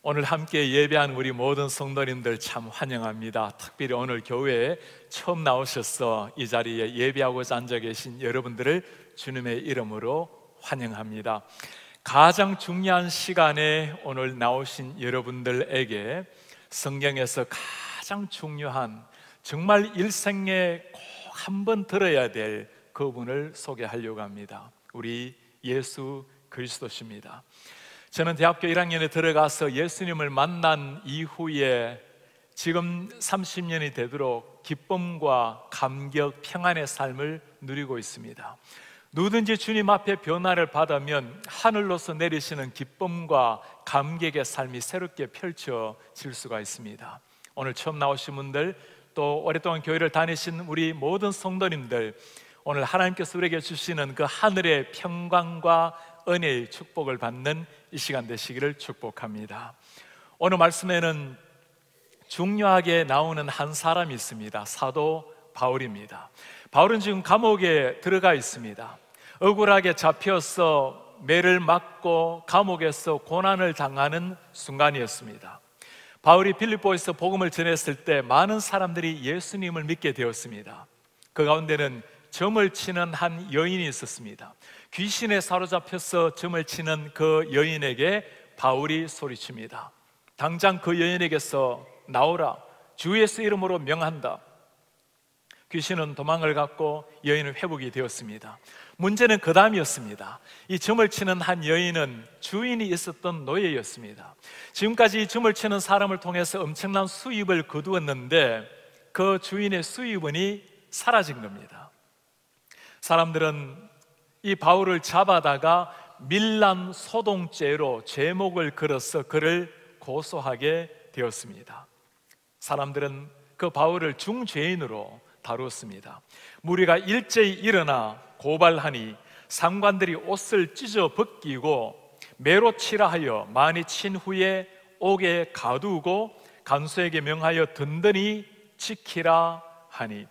오늘 함께 예배한 우리 모든 성도님들 참 환영합니다. 특별히 오늘 교회에 처음 나오셔서 이 자리에 예배하고자 앉아 계신 여러분들을 주님의 이름으로 환영합니다. 가장 중요한 시간에 오늘 나오신 여러분들에게 성경에서 가장 중요한, 정말 일생에 꼭 한번 들어야 될 그분을 소개하려고 합니다. 우리 예수 그리스도십니다. 저는 대학교 1학년에 들어가서 예수님을 만난 이후에 지금 30년이 되도록 기쁨과 감격, 평안의 삶을 누리고 있습니다. 누구든지 주님 앞에 변화를 받으면 하늘로서 내리시는 기쁨과 감격의 삶이 새롭게 펼쳐질 수가 있습니다. 오늘 처음 나오신 분들, 또 오랫동안 교회를 다니신 우리 모든 성도님들, 오늘 하나님께서 우리에게 주시는 그 하늘의 평강과 은혜의 축복을 받는 이 시간 되시기를 축복합니다. 오늘 말씀에는 중요하게 나오는 한 사람이 있습니다. 사도 바울입니다. 바울은 지금 감옥에 들어가 있습니다. 억울하게 잡혀서 매를 맞고 감옥에서 고난을 당하는 순간이었습니다. 바울이 빌립보에서 복음을 전했을 때 많은 사람들이 예수님을 믿게 되었습니다. 그 가운데는 점을 치는 한 여인이 있었습니다. 귀신에 사로잡혀서 점을 치는 그 여인에게 바울이 소리칩니다. 당장 그 여인에게서 나오라, 주 예수 이름으로 명한다. 귀신은 도망을 갔고 여인은 회복이 되었습니다. 문제는 그 다음이었습니다. 이 점을 치는 한 여인은 주인이 있었던 노예였습니다. 지금까지 이 점을 치는 사람을 통해서 엄청난 수입을 거두었는데 그 주인의 수입원이 사라진 겁니다. 사람들은 이 바울을 잡아다가 밀란 소동죄로 제목을 걸어서 그를 고소하게 되었습니다. 사람들은 그 바울을 중죄인으로 다루었습니다. 무리가 일제히 일어나 고발하니 상관들이 옷을 찢어 벗기고 매로 치라 하여 많이 친 후에 옥에 가두고 간수에게 명하여 든든히 지키라 하니,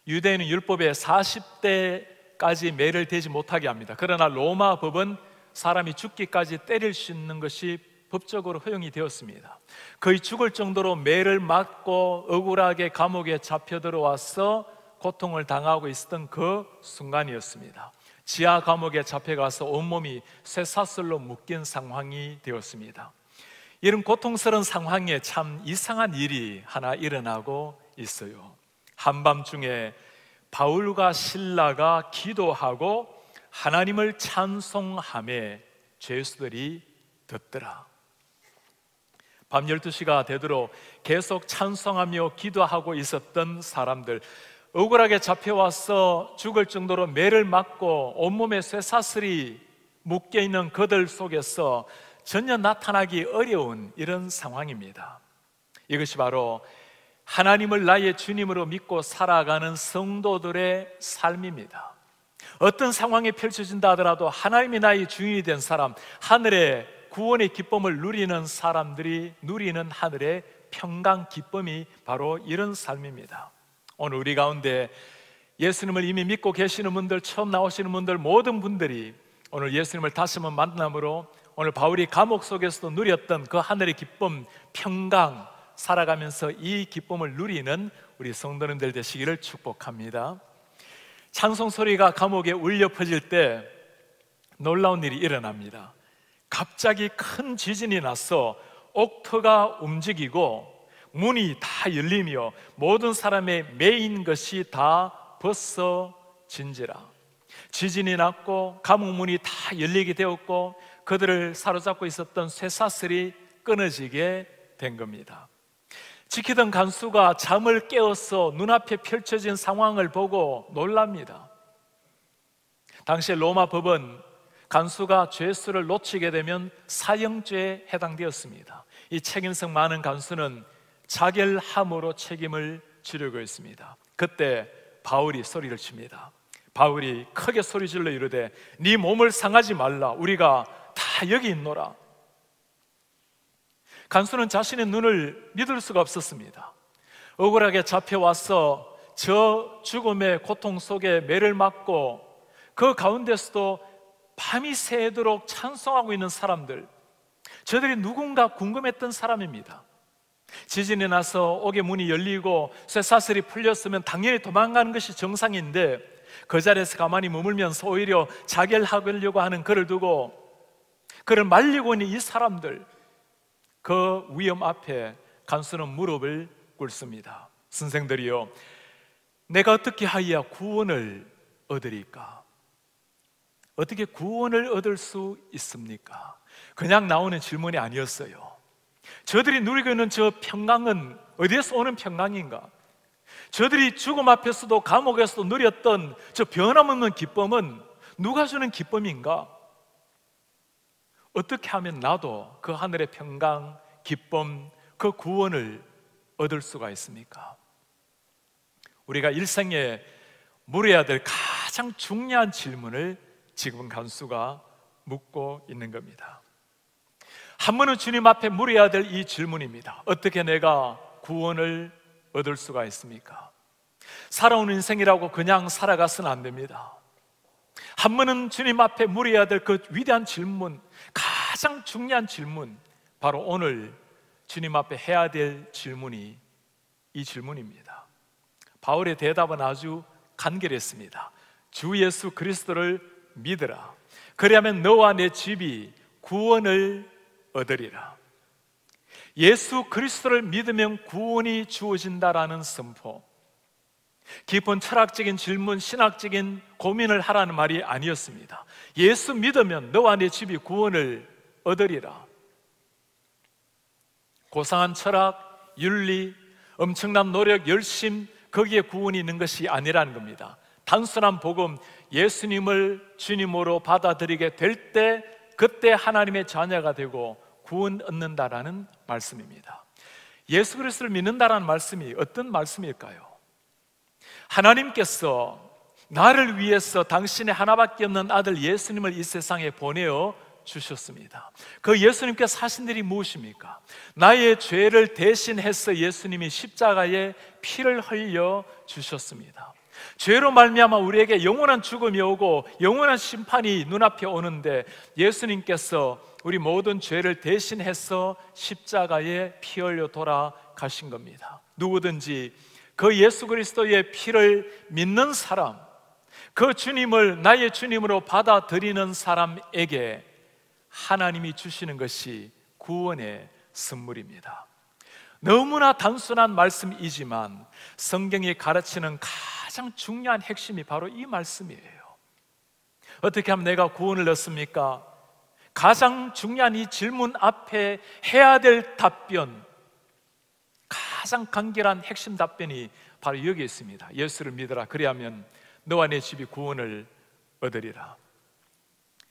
유대인은 율법에 40대까지 매를 대지 못하게 합니다. 그러나 로마 법은 사람이 죽기까지 때릴 수 있는 것이 법적으로 허용이 되었습니다. 거의 죽을 정도로 매를 맞고 억울하게 감옥에 잡혀 들어와서 고통을 당하고 있었던 그 순간이었습니다. 지하 감옥에 잡혀가서 온몸이 쇠사슬로 묶인 상황이 되었습니다. 이런 고통스러운 상황에 참 이상한 일이 하나 일어나고 있어요. 한밤중에 바울과 실라가 기도하고 하나님을 찬송하며 죄수들이 듣더라. 밤 12시가 되도록 계속 찬송하며 기도하고 있었던 사람들, 억울하게 잡혀와서 죽을 정도로 매를 맞고 온몸에 쇠사슬이 묶여있는 그들 속에서 전혀 나타나기 어려운 이런 상황입니다. 이것이 바로 하나님을 나의 주님으로 믿고 살아가는 성도들의 삶입니다. 어떤 상황이 펼쳐진다 하더라도 하나님이 나의 주인이 된 사람, 하늘의 구원의 기쁨을 누리는 사람들이 누리는 하늘의 평강 기쁨이 바로 이런 삶입니다. 오늘 우리 가운데 예수님을 이미 믿고 계시는 분들, 처음 나오시는 분들, 모든 분들이 오늘 예수님을 다시 한번 만남으로 오늘 바울이 감옥 속에서도 누렸던 그 하늘의 기쁨, 평강, 살아가면서 이 기쁨을 누리는 우리 성도님들 되시기를 축복합니다. 찬송 소리가 감옥에 울려 퍼질 때 놀라운 일이 일어납니다. 갑자기 큰 지진이 나서 옥터가 움직이고 문이 다 열리며 모든 사람의 매인 것이 다 벗어진지라. 지진이 났고 감옥 문이 다 열리게 되었고 그들을 사로잡고 있었던 쇠사슬이 끊어지게 된 겁니다. 지키던 간수가 잠을 깨어서 눈앞에 펼쳐진 상황을 보고 놀랍니다. 당시 로마 법은 간수가 죄수를 놓치게 되면 사형죄에 해당되었습니다. 이 책임성 많은 간수는 자결함으로 책임을 지르고 있습니다. 그때 바울이 소리를 칩니다. 바울이 크게 소리질러 이르되 네 몸을 상하지 말라, 우리가 다 여기 있노라. 간수는 자신의 눈을 믿을 수가 없었습니다. 억울하게 잡혀와서 저 죽음의 고통 속에 매를 맞고 그 가운데서도 밤이 새도록 찬송하고 있는 사람들, 저들이 누군가 궁금했던 사람입니다. 지진이 나서 옥의 문이 열리고 쇠사슬이 풀렸으면 당연히 도망가는 것이 정상인데 그 자리에서 가만히 머물면서 오히려 자결하려고 하는 그를 두고 그를 말리고 있는 이 사람들, 그 위험 앞에 간수는 무릎을 꿇습니다. 선생들이요, 내가 어떻게 하여야 구원을 얻으리까? 어떻게 구원을 얻을 수 있습니까? 그냥 나오는 질문이 아니었어요. 저들이 누리고 있는 저 평강은 어디에서 오는 평강인가? 저들이 죽음 앞에서도 감옥에서도 누렸던 저 변함없는 기쁨은 누가 주는 기쁨인가? 어떻게 하면 나도 그 하늘의 평강, 기쁨, 그 구원을 얻을 수가 있습니까? 우리가 일생에 물어야 될 가장 중요한 질문을 지금 간수가 묻고 있는 겁니다. 한 번은 주님 앞에 물어야 될 이 질문입니다. 어떻게 내가 구원을 얻을 수가 있습니까? 살아온 인생이라고 그냥 살아가서는 안 됩니다. 한 번은 주님 앞에 물어야 될 그 위대한 질문, 가장 중요한 질문, 바로 오늘 주님 앞에 해야 될 질문이 이 질문입니다. 바울의 대답은 아주 간결했습니다. 주 예수 그리스도를 믿으라. 그리하면 너와 내 집이 구원을 얻으리라. 예수 그리스도를 믿으면 구원이 주어진다라는 선포, 깊은 철학적인 질문, 신학적인 고민을 하라는 말이 아니었습니다. 예수 믿으면 너와 내 집이 구원을 얻으리라. 고상한 철학, 윤리, 엄청난 노력, 열심, 거기에 구원이 있는 것이 아니라는 겁니다. 단순한 복음, 예수님을 주님으로 받아들이게 될 때 그때 하나님의 자녀가 되고 구원 얻는다라는 말씀입니다. 예수 그리스도를 믿는다라는 말씀이 어떤 말씀일까요? 하나님께서 나를 위해서 당신의 하나밖에 없는 아들 예수님을 이 세상에 보내어 주셨습니다. 그 예수님께서 하신 일이 무엇입니까? 나의 죄를 대신해서 예수님이 십자가에 피를 흘려 주셨습니다. 죄로 말미암아 우리에게 영원한 죽음이 오고 영원한 심판이 눈앞에 오는데 예수님께서 우리 모든 죄를 대신해서 십자가에 피 흘려 돌아가신 겁니다. 누구든지 그 예수 그리스도의 피를 믿는 사람, 그 주님을 나의 주님으로 받아들이는 사람에게 하나님이 주시는 것이 구원의 선물입니다. 너무나 단순한 말씀이지만 성경이 가르치는 가장 중요한 핵심이 바로 이 말씀이에요. 어떻게 하면 내가 구원을 얻습니까? 가장 중요한 이 질문 앞에 해야 될 답변, 가장 간결한 핵심 답변이 바로 여기에 있습니다. 예수를 믿으라. 그리하면 너와 내 집이 구원을 얻으리라.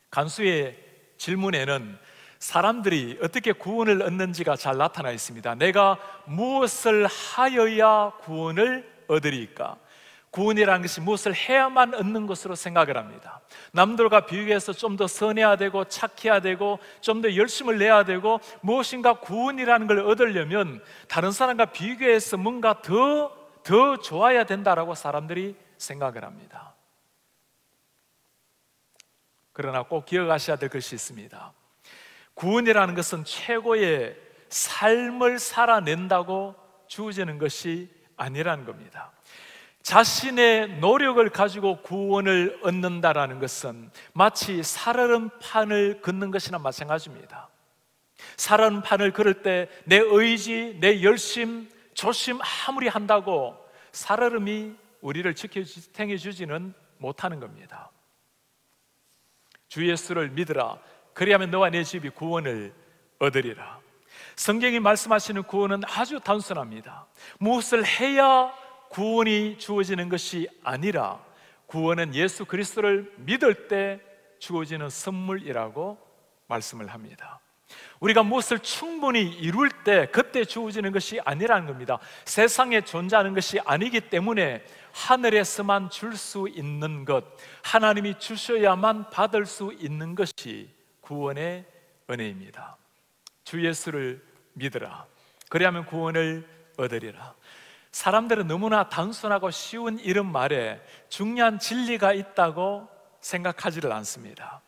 간수의 질문에는 사람들이 어떻게 구원을 얻는지가 잘 나타나 있습니다. 내가 무엇을 하여야 구원을 얻으리까? 구원이라는 것이 무엇을 해야만 얻는 것으로 생각을 합니다. 남들과 비교해서 좀 더 선해야 되고 착해야 되고 좀 더 열심을 내야 되고 무엇인가 구원이라는 걸 얻으려면 다른 사람과 비교해서 뭔가 더 좋아야 된다라고 사람들이 생각을 합니다. 그러나 꼭 기억하셔야 될 것이 있습니다. 구원이라는 것은 최고의 삶을 살아낸다고 주어지는 것이 아니라는 겁니다. 자신의 노력을 가지고 구원을 얻는다라는 것은 마치 살얼음판을 걷는 것이나 마찬가지입니다. 살얼음판을 걸을 때 내 의지, 내 열심, 조심 아무리 한다고 살얼음이 우리를 지탱해주지는 못하는 겁니다. 주 예수를 믿으라. 그리하면 너와 내 집이 구원을 얻으리라. 성경이 말씀하시는 구원은 아주 단순합니다. 무엇을 해야 구원이 주어지는 것이 아니라 구원은 예수 그리스도를 믿을 때 주어지는 선물이라고 말씀을 합니다. 우리가 무엇을 충분히 이룰 때 그때 주어지는 것이 아니라는 겁니다. 세상에 존재하는 것이 아니기 때문에 하늘에서만 줄 수 있는 것, 하나님이 주셔야만 받을 수 있는 것이 구원의 은혜입니다. 주 예수를 믿으라. 그리하면 구원을 얻으리라. 사람들은 너무나 단순하고 쉬운 이런 말에 중요한 진리가 있다고 생각하지를 않습니다.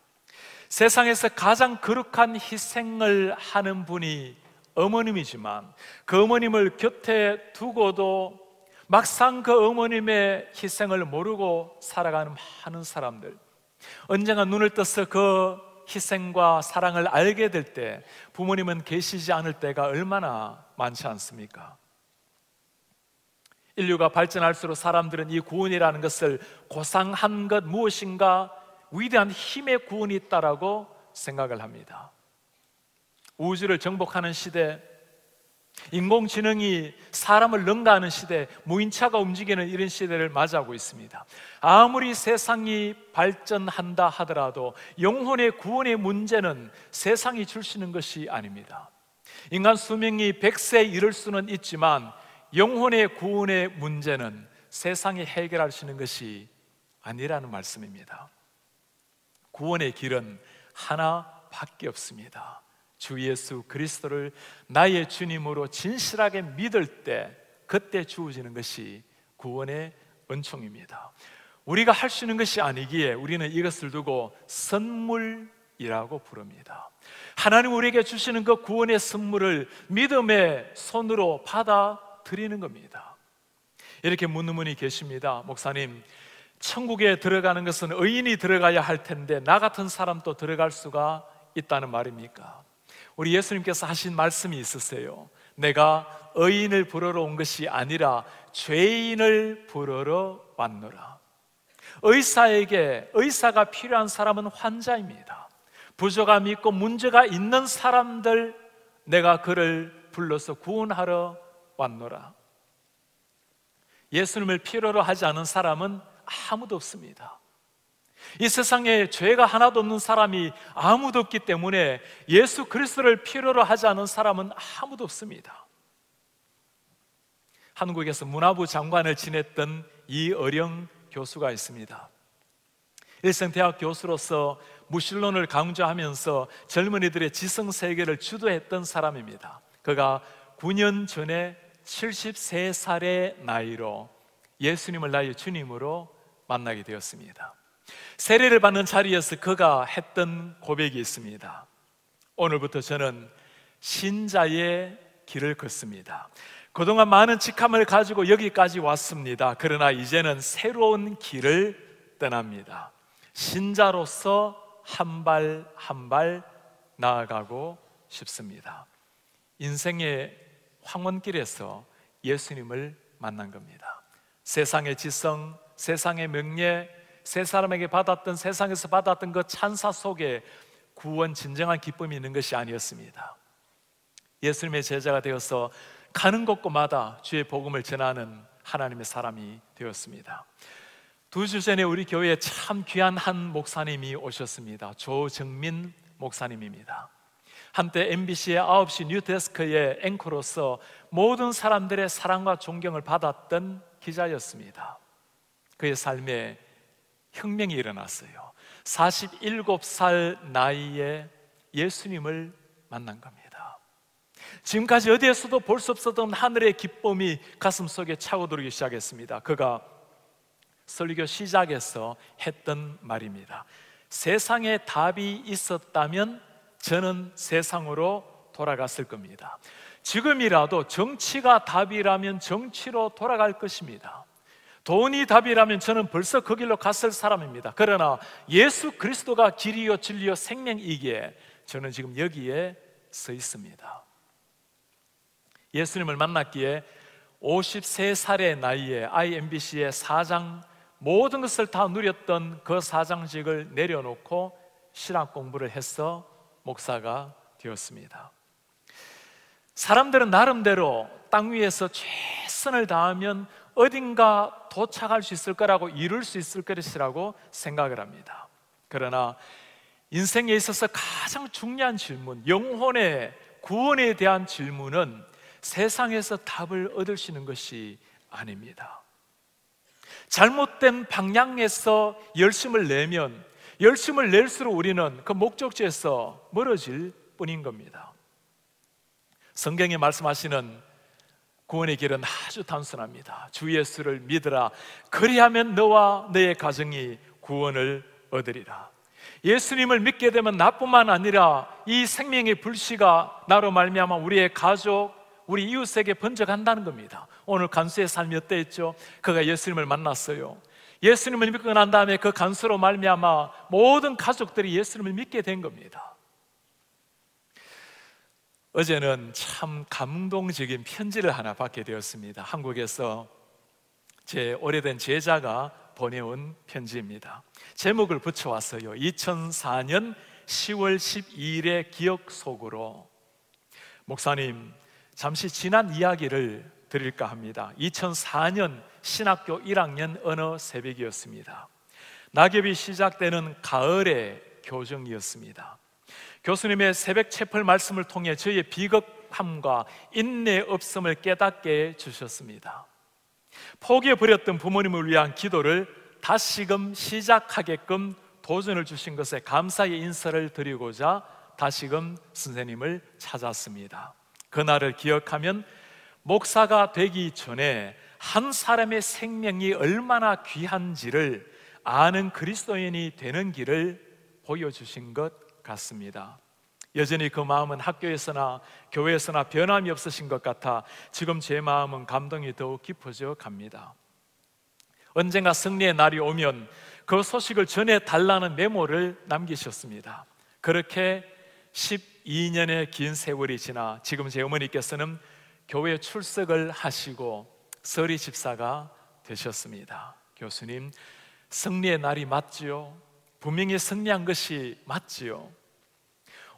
세상에서 가장 거룩한 희생을 하는 분이 어머님이지만 그 어머님을 곁에 두고도 막상 그 어머님의 희생을 모르고 살아가는 많은 사람들, 언젠가 눈을 떠서 그 희생과 사랑을 알게 될 때 부모님은 계시지 않을 때가 얼마나 많지 않습니까? 인류가 발전할수록 사람들은 이 구원이라는 것을 고상한 것, 무엇인가 위대한 힘의 구원이 있다라고 생각을 합니다. 우주를 정복하는 시대, 인공지능이 사람을 능가하는 시대, 무인차가 움직이는 이런 시대를 맞이하고 있습니다. 아무리 세상이 발전한다 하더라도 영혼의 구원의 문제는 세상이 줄 수 있는 것이 아닙니다. 인간 수명이 100세 이를 수는 있지만 영혼의 구원의 문제는 세상이 해결할 수 있는 것이 아니라는 말씀입니다. 구원의 길은 하나밖에 없습니다. 주 예수 그리스도를 나의 주님으로 진실하게 믿을 때 그때 주어지는 것이 구원의 은총입니다. 우리가 할 수 있는 것이 아니기에 우리는 이것을 두고 선물이라고 부릅니다. 하나님 우리에게 주시는 그 구원의 선물을 믿음의 손으로 받아들이는 겁니다. 이렇게 묻는 분이 계십니다. 목사님, 천국에 들어가는 것은 의인이 들어가야 할 텐데 나 같은 사람도 들어갈 수가 있다는 말입니까? 우리 예수님께서 하신 말씀이 있으세요. 내가 의인을 부르러 온 것이 아니라 죄인을 부르러 왔노라. 의사가 필요한 사람은 환자입니다. 부조가 있고 문제가 있는 사람들, 내가 그를 불러서 구원하러 왔노라. 예수님을 필요로 하지 않은 사람은 아무도 없습니다. 이 세상에 죄가 하나도 없는 사람이 아무도 없기 때문에 예수 그리스도를 필요로 하지 않은 사람은 아무도 없습니다. 한국에서 문화부 장관을 지냈던 이어령 교수가 있습니다. 일생대학 교수로서 무신론을 강조하면서 젊은이들의 지성세계를 주도했던 사람입니다. 그가 9년 전에 73살의 나이로 예수님을 나의 주님으로 만나게 되었습니다. 세례를 받는 자리에서 그가 했던 고백이 있습니다. 오늘부터 저는 신자의 길을 걷습니다. 그동안 많은 직함을 가지고 여기까지 왔습니다. 그러나 이제는 새로운 길을 떠납니다. 신자로서 한 발 한 발 나아가고 싶습니다. 인생의 황혼길에서 예수님을 만난 겁니다. 세상의 지성, 세상의 명예, 세 사람에게 받았던, 세상에서 받았던 그 찬사 속에 구원, 진정한 기쁨이 있는 것이 아니었습니다. 예수님의 제자가 되어서 가는 곳곳마다 주의 복음을 전하는 하나님의 사람이 되었습니다. 2주 전에 우리 교회에 참 귀한 한 목사님이 오셨습니다. 조정민 목사님입니다. 한때 MBC의 9시 뉴데스크의 앵커로서 모든 사람들의 사랑과 존경을 받았던 기자였습니다. 그의 삶에 혁명이 일어났어요. 47살 나이에 예수님을 만난 겁니다. 지금까지 어디에서도 볼 수 없었던 하늘의 기쁨이 가슴속에 차고들기 시작했습니다. 그가 설교 시작에서 했던 말입니다. 세상에 답이 있었다면 저는 세상으로 돌아갔을 겁니다. 지금이라도 정치가 답이라면 정치로 돌아갈 것입니다. 돈이 답이라면 저는 벌써 그 길로 갔을 사람입니다. 그러나 예수 그리스도가 길이요 진리요 생명이기에 저는 지금 여기에 서 있습니다. 예수님을 만났기에 53살의 나이에 IMBC의 사장, 모든 것을 다 누렸던 그 사장직을 내려놓고 신학 공부를 해서 목사가 되었습니다. 사람들은 나름대로 땅 위에서 최선을 다하면 어딘가 도착할 수 있을 거라고, 이룰 수 있을 것이라고 생각을 합니다. 그러나 인생에 있어서 가장 중요한 질문, 영혼의 구원에 대한 질문은 세상에서 답을 얻을 수 있는 것이 아닙니다. 잘못된 방향에서 열심을 내면 열심을 낼수록 우리는 그 목적지에서 멀어질 뿐인 겁니다. 성경에 말씀하시는 구원의 길은 아주 단순합니다. 주 예수를 믿으라. 그리하면 너와 너의 가정이 구원을 얻으리라. 예수님을 믿게 되면 나뿐만 아니라 이 생명의 불씨가 나로 말미암아 우리의 가족, 우리 이웃에게 번져간다는 겁니다. 오늘 간수의 삶이 어땠죠? 그가 예수님을 만났어요. 예수님을 믿고 난 다음에 그 간수로 말미암아 모든 가족들이 예수님을 믿게 된 겁니다. 어제는 참 감동적인 편지를 하나 받게 되었습니다. 한국에서 제 오래된 제자가 보내온 편지입니다. 제목을 붙여왔어요. 2004년 10월 12일의 기억 속으로. 목사님, 잠시 지난 이야기를 드릴까 합니다. 2004년 신학교 1학년 어느 새벽이었습니다. 낙엽이 시작되는 가을의 교정이었습니다. 교수님의 새벽 채플 말씀을 통해 저희의 비겁함과 인내 없음을 깨닫게 해주셨습니다. 포기해버렸던 부모님을 위한 기도를 다시금 시작하게끔 도전을 주신 것에 감사의 인사를 드리고자 다시금 선생님을 찾았습니다. 그날을 기억하면 목사가 되기 전에 한 사람의 생명이 얼마나 귀한지를 아는 그리스도인이 되는 길을 보여주신 것 같습니다. 여전히 그 마음은 학교에서나 교회에서나 변함이 없으신 것 같아 지금 제 마음은 감동이 더욱 깊어져 갑니다. 언젠가 승리의 날이 오면 그 소식을 전해달라는 메모를 남기셨습니다. 그렇게 12년의 긴 세월이 지나 지금 제 어머니께서는 교회 출석을 하시고 서리 집사가 되셨습니다. 교수님, 승리의 날이 맞지요? 분명히 승리한 것이 맞지요?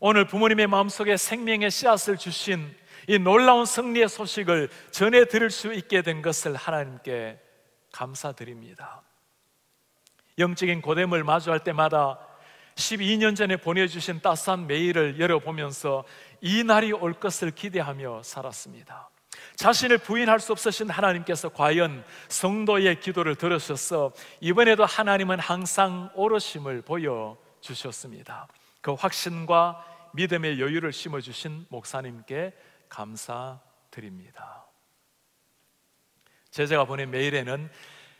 오늘 부모님의 마음속에 생명의 씨앗을 주신 이 놀라운 승리의 소식을 전해 드릴 수 있게 된 것을 하나님께 감사드립니다. 영적인 고됨을 마주할 때마다 12년 전에 보내주신 따스한 메일을 열어보면서 이 날이 올 것을 기대하며 살았습니다. 자신을 부인할 수 없으신 하나님께서 과연 성도의 기도를 들으셔서 이번에도 하나님은 항상 오르심을 보여주셨습니다. 그 확신과 믿음의 여유를 심어주신 목사님께 감사드립니다. 제자가 보낸 메일에는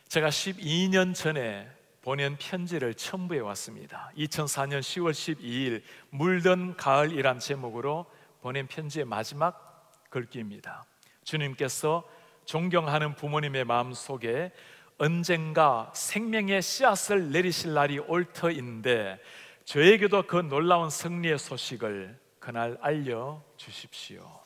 제가 12년 전에 보낸 편지를 첨부해 왔습니다. 2004년 10월 12일 물든 가을이란 제목으로 보낸 편지의 마지막 글귀입니다. 주님께서 존경하는 부모님의 마음속에 언젠가 생명의 씨앗을 내리실 날이 올 터인데 저에게도 그 놀라운 승리의 소식을 그날 알려주십시오.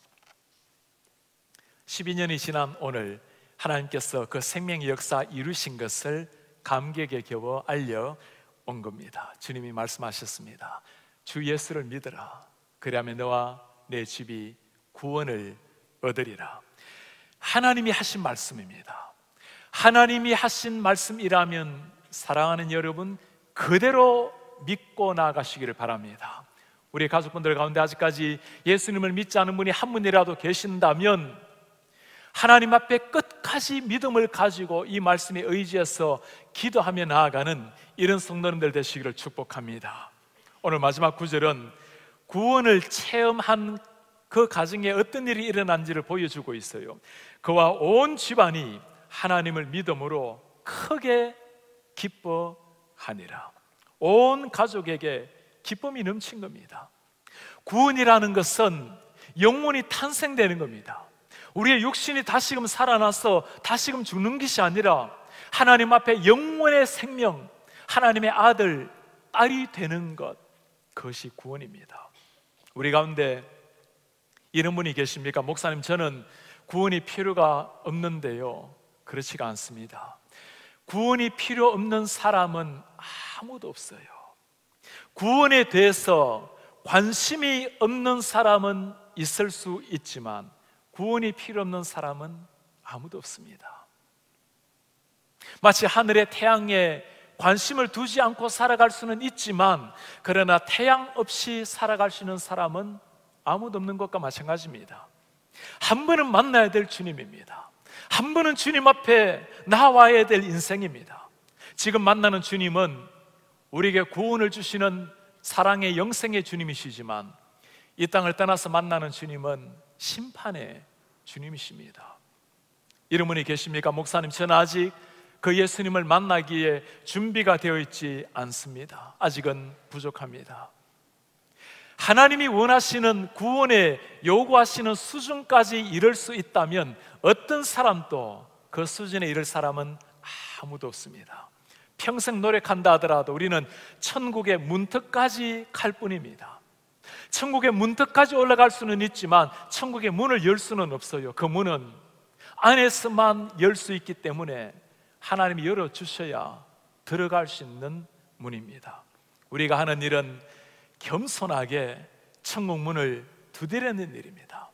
12년이 지난 오늘 하나님께서 그 생명의 역사 이루신 것을 감격에 겨워 알려온 겁니다. 주님이 말씀하셨습니다. 주 예수를 믿으라. 그리하면 너와 내 집이 구원을 얻으리라. 하나님이 하신 말씀입니다. 하나님이 하신 말씀이라면 사랑하는 여러분 그대로 믿고 나아가시기를 바랍니다. 우리 가족분들 가운데 아직까지 예수님을 믿지 않은 분이 한 분이라도 계신다면 하나님 앞에 끝까지 믿음을 가지고 이 말씀에 의지해서 기도하며 나아가는 이런 성도님들 되시기를 축복합니다. 오늘 마지막 구절은 구원을 체험한 그 가정에 어떤 일이 일어난지를 보여주고 있어요. 그와 온 집안이 하나님을 믿음으로 크게 기뻐하니라. 온 가족에게 기쁨이 넘친 겁니다. 구원이라는 것은 영혼이 탄생되는 겁니다. 우리의 육신이 다시금 살아나서 다시금 죽는 것이 아니라 하나님 앞에 영원의 생명, 하나님의 아들, 딸이 되는 것, 그것이 구원입니다. 우리 가운데 이런 분이 계십니까? 목사님, 저는 구원이 필요가 없는데요. 그렇지가 않습니다. 구원이 필요 없는 사람은 아무도 없어요. 구원에 대해서 관심이 없는 사람은 있을 수 있지만 구원이 필요 없는 사람은 아무도 없습니다. 마치 하늘의 태양에 관심을 두지 않고 살아갈 수는 있지만 그러나 태양 없이 살아갈 수 있는 사람은 아무도 없는 것과 마찬가지입니다. 한 번은 만나야 될 주님입니다. 한 번은 주님 앞에 나와야 될 인생입니다. 지금 만나는 주님은 우리에게 구원을 주시는 사랑의 영생의 주님이시지만 이 땅을 떠나서 만나는 주님은 심판의 주님이십니다. 이런 분이 계십니까? 목사님, 저는 아직 그 예수님을 만나기에 준비가 되어 있지 않습니다. 아직은 부족합니다. 하나님이 원하시는 구원에 요구하시는 수준까지 이를 수 있다면 어떤 사람도 그 수준에 이를 사람은 아무도 없습니다. 평생 노력한다 하더라도 우리는 천국의 문턱까지 갈 뿐입니다. 천국의 문턱까지 올라갈 수는 있지만 천국의 문을 열 수는 없어요. 그 문은 안에서만 열 수 있기 때문에 하나님이 열어주셔야 들어갈 수 있는 문입니다. 우리가 하는 일은 겸손하게 천국 문을 두드리는 일입니다.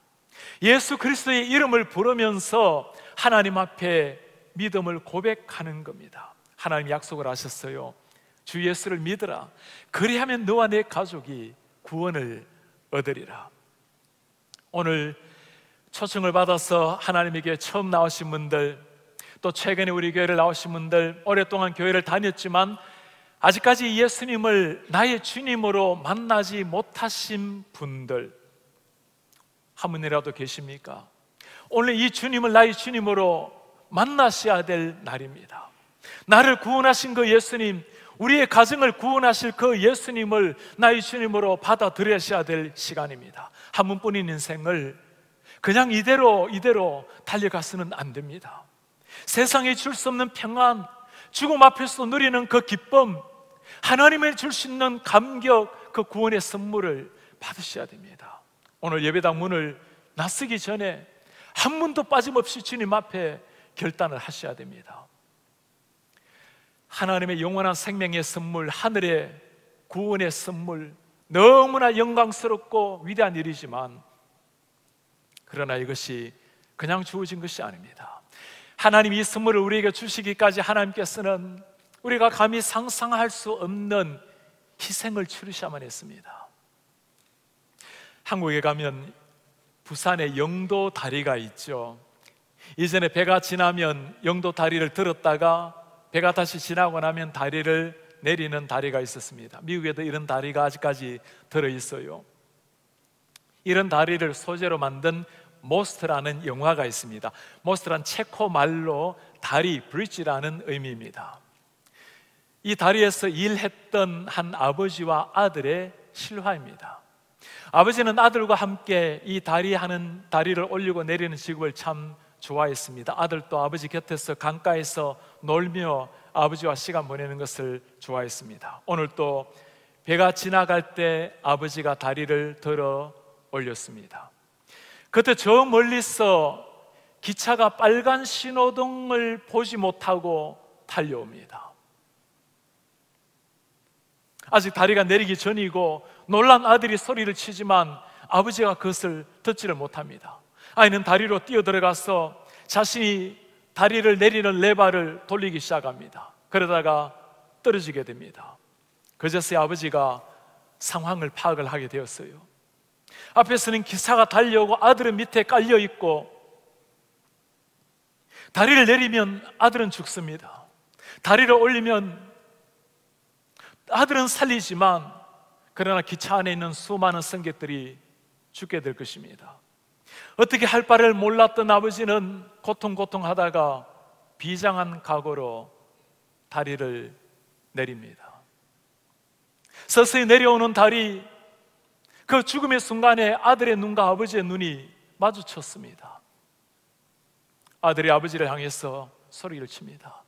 예수 그리스도의 이름을 부르면서 하나님 앞에 믿음을 고백하는 겁니다. 하나님 약속을 하셨어요. 주 예수를 믿으라. 그리하면 너와 내 가족이 구원을 얻으리라. 오늘 초청을 받아서 하나님에게 처음 나오신 분들, 또 최근에 우리 교회를 나오신 분들, 오랫동안 교회를 다녔지만 아직까지 예수님을 나의 주님으로 만나지 못하신 분들 한 분이라도 계십니까? 오늘 이 주님을 나의 주님으로 만나셔야 될 날입니다. 나를 구원하신 그 예수님, 우리의 가정을 구원하실 그 예수님을 나의 주님으로 받아들여야 될 시간입니다. 한 분뿐인 인생을 그냥 이대로 달려가서는 안 됩니다. 세상에 줄 수 없는 평안, 죽음 앞에서 누리는 그 기쁨, 하나님의 줄 수 있는 감격, 그 구원의 선물을 받으셔야 됩니다. 오늘 예배당 문을 나서기 전에 한 분도 빠짐없이 주님 앞에 결단을 하셔야 됩니다. 하나님의 영원한 생명의 선물, 하늘의 구원의 선물, 너무나 영광스럽고 위대한 일이지만 그러나 이것이 그냥 주어진 것이 아닙니다. 하나님이 이 선물을 우리에게 주시기까지 하나님께서는 우리가 감히 상상할 수 없는 희생을 치르셔야만 했습니다. 한국에 가면 부산에 영도 다리가 있죠. 이전에 배가 지나면 영도 다리를 들었다가 배가 다시 지나고 나면 다리를 내리는 다리가 있었습니다. 미국에도 이런 다리가 아직까지 들어있어요. 이런 다리를 소재로 만든 모스트라는 영화가 있습니다. 모스트란 체코 말로 다리, 브릿지라는 의미입니다. 이 다리에서 일했던 한 아버지와 아들의 실화입니다. 아버지는 아들과 함께 이 다리를 올리고 내리는 직업을 참 좋아했습니다. 아들도 아버지 곁에서 강가에서 놀며 아버지와 시간 보내는 것을 좋아했습니다. 오늘 또 배가 지나갈 때 아버지가 다리를 들어 올렸습니다. 그때 저 멀리서 기차가 빨간 신호등을 보지 못하고 달려옵니다. 아직 다리가 내리기 전이고 놀란 아들이 소리를 치지만 아버지가 그것을 듣지를 못합니다. 아이는 다리로 뛰어들어가서 자신이 다리를 내리는 레바를 돌리기 시작합니다. 그러다가 떨어지게 됩니다. 그제서야 아버지가 상황을 파악을 하게 되었어요. 앞에서는 기차가 달려오고 아들은 밑에 깔려있고 다리를 내리면 아들은 죽습니다. 다리를 올리면 아들은 살리지만 그러나 기차 안에 있는 수많은 승객들이 죽게 될 것입니다. 어떻게 할 바를 몰랐던 아버지는 고통하다가 비장한 각오로 다리를 내립니다. 서서히 내려오는 다리, 그 죽음의 순간에 아들의 눈과 아버지의 눈이 마주쳤습니다. 아들이 아버지를 향해서 소리를 칩니다.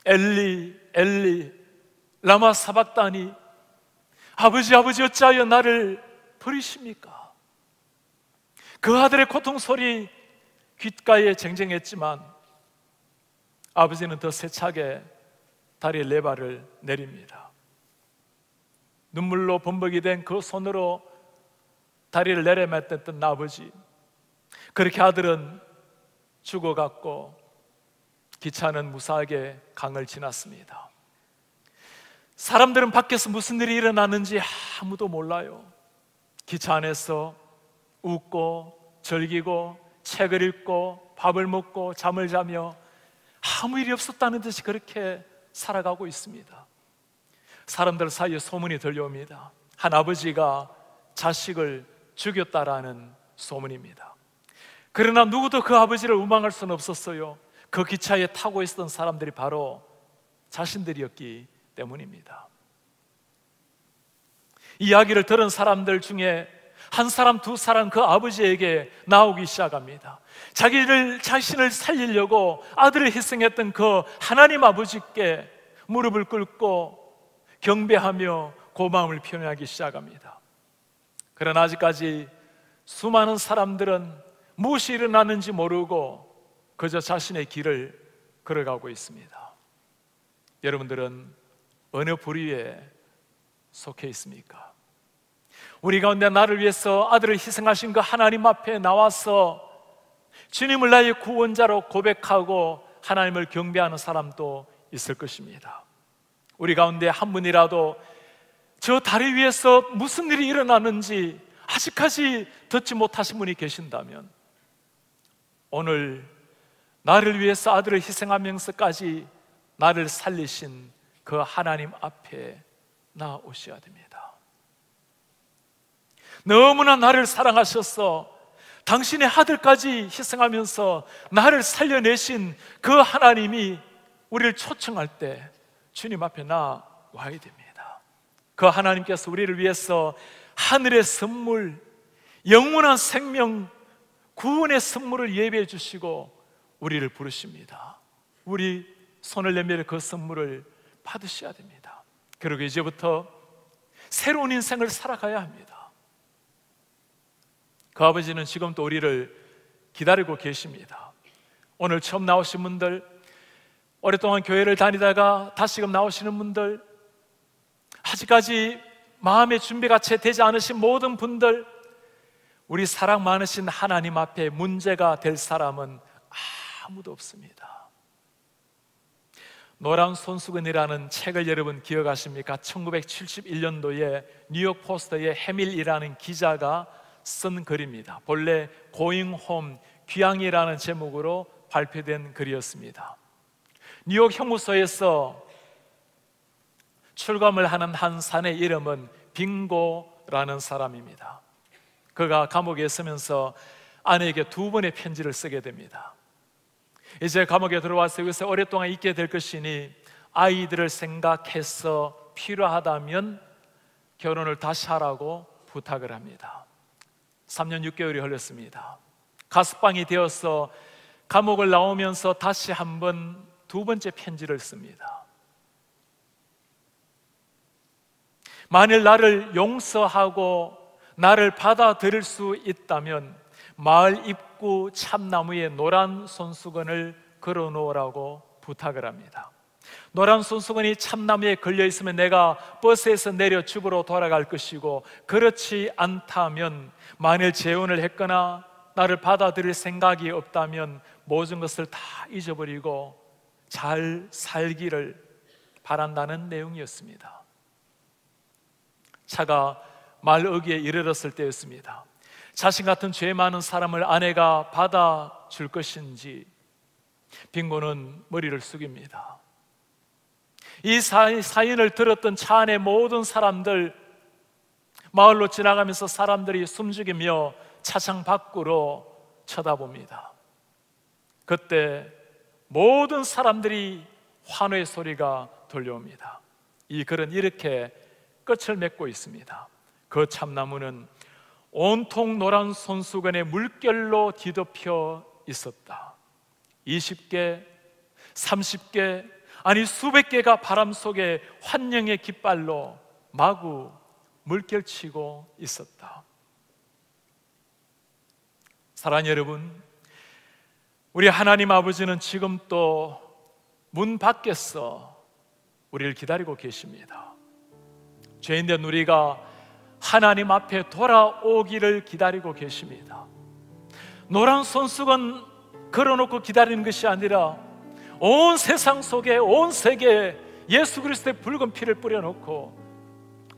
엘리 엘리 라마 사박다니, 아버지 어찌하여 나를 버리십니까? 그 아들의 고통 소리 귓가에 쟁쟁했지만 아버지는 더 세차게 다리의 레바를 내립니다. 눈물로 범벅이 된 그 손으로 다리를 내려맸던 아버지, 그렇게 아들은 죽어갔고 기차는 무사하게 강을 지났습니다. 사람들은 밖에서 무슨 일이 일어나는지 아무도 몰라요. 기차 안에서 웃고 즐기고 책을 읽고 밥을 먹고 잠을 자며 아무 일이 없었다는 듯이 그렇게 살아가고 있습니다. 사람들 사이에 소문이 들려옵니다. 한 아버지가 자식을 죽였다라는 소문입니다. 그러나 누구도 그 아버지를 원망할 수는 없었어요. 그 기차에 타고 있었던 사람들이 바로 자신들이었기 때문입니다. 이야기를 들은 사람들 중에 한 사람, 두 사람 그 아버지에게 나오기 시작합니다. 자신을 살리려고 아들을 희생했던 그 하나님 아버지께 무릎을 꿇고 경배하며 고마움을 표현하기 시작합니다. 그러나 아직까지 수많은 사람들은 무엇이 일어나는지 모르고 그저 자신의 길을 걸어가고 있습니다. 여러분들은 어느 부류에 속해 있습니까? 우리 가운데 나를 위해서 아들을 희생하신 그 하나님 앞에 나와서 주님을 나의 구원자로 고백하고 하나님을 경배하는 사람도 있을 것입니다. 우리 가운데 한 분이라도 저 다리 위에서 무슨 일이 일어나는지 아직까지 듣지 못하신 분이 계신다면 오늘 나를 위해서 아들을 희생하면서까지 나를 살리신 그 하나님 앞에 나오셔야 됩니다. 너무나 나를 사랑하셔서 당신의 아들까지 희생하면서 나를 살려내신 그 하나님이 우리를 초청할 때 주님 앞에 나와야 됩니다. 그 하나님께서 우리를 위해서 하늘의 선물, 영원한 생명, 구원의 선물을 예배해 주시고 우리를 부르십니다. 우리 손을 내밀어 그 선물을 받으셔야 됩니다. 그리고 이제부터 새로운 인생을 살아가야 합니다. 그 아버지는 지금도 우리를 기다리고 계십니다. 오늘 처음 나오신 분들, 오랫동안 교회를 다니다가 다시금 나오시는 분들, 아직까지 마음의 준비가 채 되지 않으신 모든 분들, 우리 사랑 많으신 하나님 앞에 문제가 될 사람은 아무도 없습니다. 노란 손수건이라는 책을 여러분 기억하십니까? 1971년도에 뉴욕 포스터의 해밀이라는 기자가 쓴 글입니다. 본래 Going Home, 귀향이라는 제목으로 발표된 글이었습니다. 뉴욕 형무소에서 출감을 하는 한 사내의 이름은 빙고라는 사람입니다. 그가 감옥에 있으면서 아내에게 2번의 편지를 쓰게 됩니다. 이제 감옥에 들어와서 여기서 오랫동안 있게 될 것이니 아이들을 생각해서 필요하다면 결혼을 다시 하라고 부탁을 합니다. 3년 6개월이 흘렀습니다. 가석방이 되어서 감옥을 나오면서 다시 한번 2번째 편지를 씁니다. 만일 나를 용서하고 나를 받아들일 수 있다면 마을 입구 참나무에 노란 손수건을 걸어 놓으라고 부탁을 합니다. 노란 손수건이 참나무에 걸려 있으면 내가 버스에서 내려 집으로 돌아갈 것이고, 그렇지 않다면 만일 재혼을 했거나 나를 받아들일 생각이 없다면 모든 것을 다 잊어버리고 잘 살기를 바란다는 내용이었습니다. 차가 말어기에 이르렀을 때였습니다. 자신 같은 죄 많은 사람을 아내가 받아줄 것인지 빙고는 머리를 숙입니다. 이 사연을 들었던 차 안의 모든 사람들, 마을로 지나가면서 사람들이 숨죽이며 차창 밖으로 쳐다봅니다. 그때 모든 사람들이 환호의 소리가 들려옵니다. 이 글은 이렇게 끝을 맺고 있습니다. 그 참나무는 온통 노란 손수건에 물결로 뒤덮여 있었다. 20개, 30개, 아니 수백 개가 바람 속에 환영의 깃발로 마구 물결치고 있었다. 사랑하는 여러분, 우리 하나님 아버지는 지금 또 문 밖에서 우리를 기다리고 계십니다. 죄인된 우리가 하나님 앞에 돌아오기를 기다리고 계십니다. 노란 손수건 걸어놓고 기다리는 것이 아니라 온 세상 속에, 온 세계에 예수 그리스도의 붉은 피를 뿌려놓고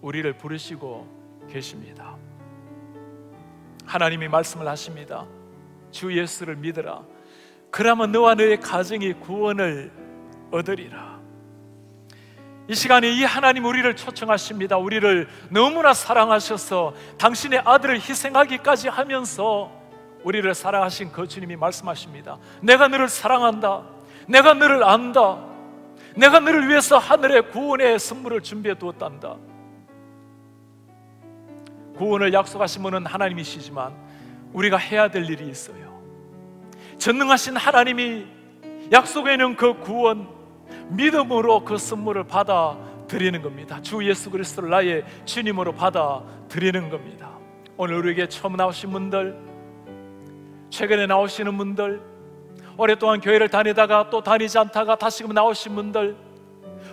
우리를 부르시고 계십니다. 하나님이 말씀을 하십니다. 주 예수를 믿으라. 그러면 너와 너의 가정이 구원을 얻으리라. 이 시간에 이 하나님 우리를 초청하십니다. 우리를 너무나 사랑하셔서 당신의 아들을 희생하기까지 하면서 우리를 사랑하신 그 주님이 말씀하십니다. 내가 너를 사랑한다. 내가 너를 안다. 내가 너를 위해서 하늘의 구원의 선물을 준비해 두었단다. 구원을 약속하신 분은 하나님이시지만 우리가 해야 될 일이 있어요. 전능하신 하나님이 약속해 놓은 그 구원, 믿음으로 그 선물을 받아들이는 겁니다. 주 예수 그리스도를 나의 주님으로 받아들이는 겁니다. 오늘 우리에게 처음 나오신 분들, 최근에 나오시는 분들, 오랫동안 교회를 다니다가 또 다니지 않다가 다시금 나오신 분들,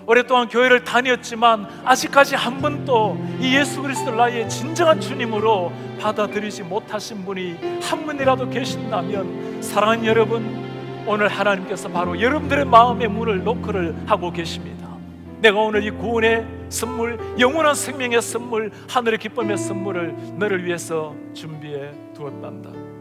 오랫동안 교회를 다녔지만 아직까지 한 번도 이 예수 그리스도를 나의 진정한 주님으로 받아들이지 못하신 분이 한 분이라도 계신다면, 사랑하는 여러분, 오늘 하나님께서 바로 여러분들의 마음의 문을 노크를 하고 계십니다. 내가 오늘 이 구원의 선물, 영원한 생명의 선물, 하늘의 기쁨의 선물을 너를 위해서 준비해 두었단다.